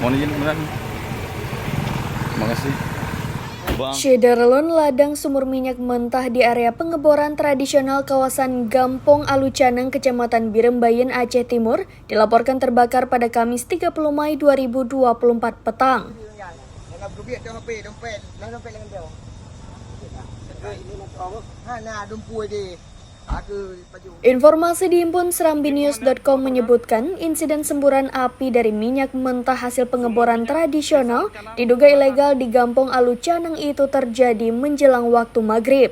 Mohon izin beneran. Terima kasih. Bang. Syederlun ladang sumur minyak mentah di area pengeboran tradisional kawasan Gampong Alucanang, Kecamatan Birembayan, Aceh Timur, dilaporkan terbakar pada Kamis 30 Mei 2024 petang. Informasi dihimpun serambinews.com menyebutkan insiden semburan api dari minyak mentah hasil pengeboran tradisional diduga ilegal di Gampong Alucanang itu terjadi menjelang waktu maghrib.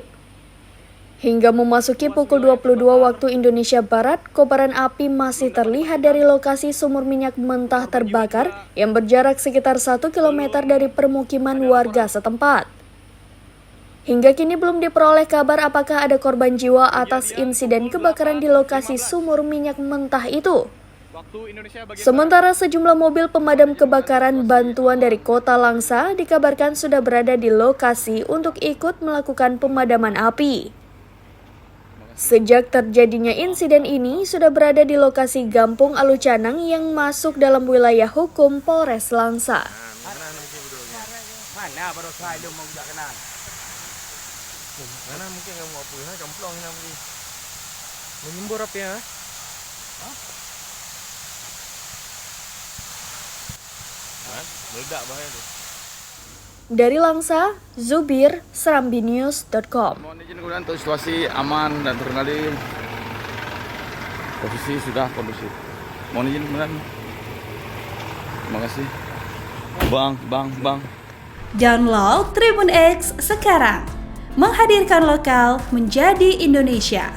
Hingga memasuki pukul 22 waktu Indonesia Barat, kobaran api masih terlihat dari lokasi sumur minyak mentah terbakar yang berjarak sekitar 1 km dari permukiman warga setempat. Hingga kini belum diperoleh kabar apakah ada korban jiwa atas insiden kebakaran di lokasi sumur minyak mentah itu. Sementara sejumlah mobil pemadam kebakaran bantuan dari Kota Langsa dikabarkan sudah berada di lokasi untuk ikut melakukan pemadaman api. Sejak terjadinya insiden ini sudah berada di lokasi Gampong Alucanang yang masuk dalam wilayah hukum Polres Langsa. Mana mungkin kamu apa ya? Camplong ini mungkin. Menyembur api ya? Meledak bahaya tu. Dari Langsa, Zubir, serambinews.com. Mohon izin kemudian untuk situasi aman dan terkendali. Posisi sudah kondusif. Mohon izin kemudian. Terima kasih. Bang. Download Tribun X sekarang. Menghadirkan lokal menjadi Indonesia.